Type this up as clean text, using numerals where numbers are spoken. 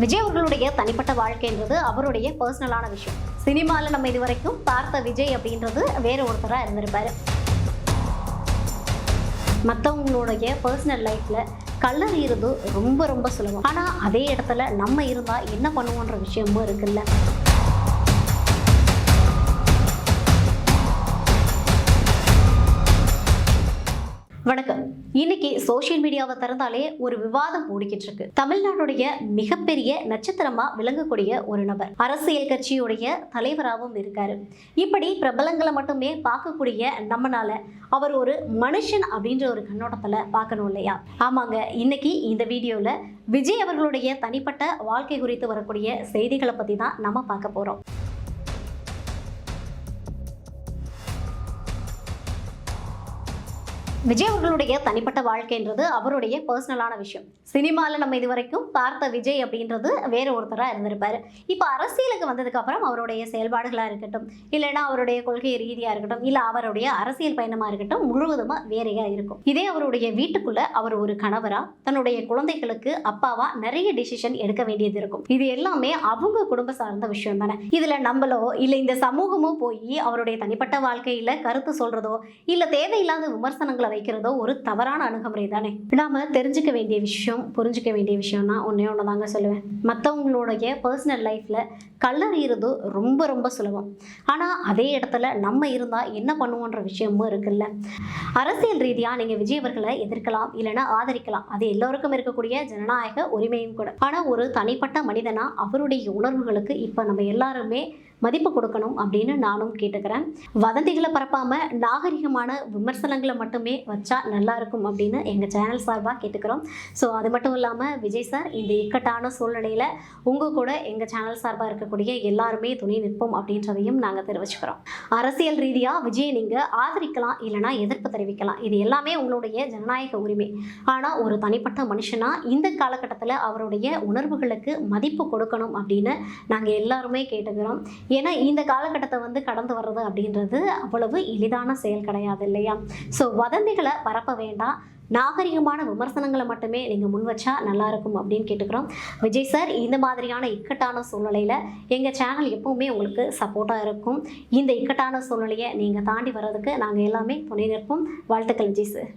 விஜய் அவர்களுடைய தனிப்பட்ட வாழ்க்கைன்றது அவருடைய பர்சனலான விஷயம். சினிமாவில் நம்ம இது வரைக்கும் பார்த்த விஜய் அப்படின்றது வேற ஒருத்தராக இருந்திருப்பாரு. மற்றவங்களுடைய பர்சனல் லைஃப்பில் கல்லறிகிறது ரொம்ப ரொம்ப சுலபம். ஆனால் அதே இடத்துல நம்ம இருந்தால் என்ன பண்ணுவோன்ற விஷயமும் இருக்குல்ல. வணக்கம். இன்னைக்கு சோசியல் மீடியாவை திறந்தாலே ஒரு விவாதம் ஓடிக்கிட்டு இருக்கு. தமிழ்நாட்டுடைய மிகப்பெரிய நட்சத்திரமா விளங்கக்கூடிய ஒரு நபர், அரசியல் கட்சியுடைய தலைவராகவும் இருக்காரு. இப்படி பிரபலங்களை மட்டுமே பார்க்கக்கூடிய நம்மனால அவர் ஒரு மனுஷன் அப்படின்ற ஒரு கண்ணோட்டத்துல பார்க்கணும் இல்லையா? ஆமாங்க, இன்னைக்கு இந்த வீடியோல விஜய் அவர்களுடைய தனிப்பட்ட வாழ்க்கை குறித்து வரக்கூடிய செய்திகளை பத்தி தான் நம்ம பார்க்க போறோம். விஜய் அவர்களுடைய தனிப்பட்ட வாழ்க்கைன்றது அவருடைய பர்சனலான விஷயம். சினிமாவில் நம்ம இது வரைக்கும் பார்த்த விஜய் அப்படின்றது வேற ஒருத்தராக இருந்திருப்பாரு. இப்போ அரசியலுக்கு வந்ததுக்கு அப்புறம் அவருடைய செயல்பாடுகளாக இருக்கட்டும், இல்லைன்னா அவருடைய கொள்கை ரீதியாக இருக்கட்டும், இல்லை அவருடைய அரசியல் பயணமாக இருக்கட்டும், முழுவதுமாக வேறையாக இருக்கும். இதே அவருடைய வீட்டுக்குள்ள அவர் ஒரு கணவரா, தன்னுடைய குழந்தைகளுக்கு அப்பாவா நிறைய டிசிஷன் எடுக்க வேண்டியது இருக்கும். இது எல்லாமே அவங்க குடும்ப சார்ந்த விஷயம் தானே. இதுல நம்மளோ இல்லை இந்த சமூகமோ போய் அவருடைய தனிப்பட்ட வாழ்க்கையில கருத்து சொல்றதோ இல்லை தேவையில்லாத விமர்சனங்களை வைக்கிறதோ ஒரு தவறான அணுகுமுறை தானே. நாம தெரிஞ்சுக்க வேண்டிய விஷயம், புரிஞ்சுக்க வேண்டிய விஷயம்னா ஒன்னே ஒன்று தாங்க சொல்லுவேன். மற்றவங்களுடைய பர்சனல் லைஃப்ல கல்லறிகிறது ரொம்ப ரொம்ப சுலபம். ஆனா அதே இடத்துல நம்ம இருந்தா என்ன பண்ணுவோன்ற விஷயமும் இருக்குல்ல. அரசியல் ரீதியா நீங்க விஜய் அவர்களை எதிர்க்கலாம், இல்லைன்னா ஆதரிக்கலாம். அது எல்லோருக்கும் இருக்கக்கூடிய ஜனநாயக உரிமையும் கூட. ஆனா ஒரு தனிப்பட்ட மனிதனா அவருடைய உணர்வுகளுக்கு இப்ப நம்ம எல்லாருமே மதிப்பு கொடுக்கணும் அப்படின்னு நானும் கேட்டுக்கிறேன். வதந்திகளை பரப்பாம நாகரிகமான விமர்சனங்களை மட்டுமே வச்சா நல்லா இருக்கும் அப்படின்னு எங்க சேனல் சார்பாக கேட்டுக்கிறோம். ஸோ அது மட்டும் இல்லாமல் விஜய் சார் இந்த இக்கட்டான சூழ்நிலையில உங்க கூட எங்க சேனல் சார்பாக இருக்கக்கூடிய எல்லாருமே துணை நிற்போம் அப்படின்றதையும் நாங்கள் தெரிவிச்சுக்கிறோம். அரசியல் ரீதியா விஜயை நீங்க ஆதரிக்கலாம், இல்லைன்னா எதிர்ப்பு தெரிவிக்கலாம். இது எல்லாமே உங்களுடைய ஜனநாயக உரிமை. ஆனா ஒரு தனிப்பட்ட மனுஷனா இந்த காலகட்டத்தில் அவருடைய உணர்வுகளுக்கு மதிப்பு கொடுக்கணும் அப்படின்னு நாங்கள் எல்லாருமே கேட்டுக்கிறோம். ஏன்னா இந்த காலகட்டத்தை கடந்து வர்றது அப்படின்றது அவ்வளவு எளிதான செயல் கிடையாது இல்லையா? ஸோ வதந்திகளை பரப்ப வேண்டாம், நாகரிகமான விமர்சனங்களை மட்டுமே நீங்கள் முன் வச்சா நல்லா இருக்கும் அப்படின்னு கேட்டுக்கிறோம். விஜய் சார் இந்த மாதிரியான இக்கட்டான சூழ்நிலையில் எங்கள் சேனல் எப்பவுமே உங்களுக்கு சப்போர்ட்டாக இருக்கும். இந்த இக்கட்டான சூழ்நிலையை நீங்கள் தாண்டி வர்றதுக்கு நாங்கள் எல்லாமே துணை நிற்போம். வாழ்த்துக்கள் விஜய் சார்.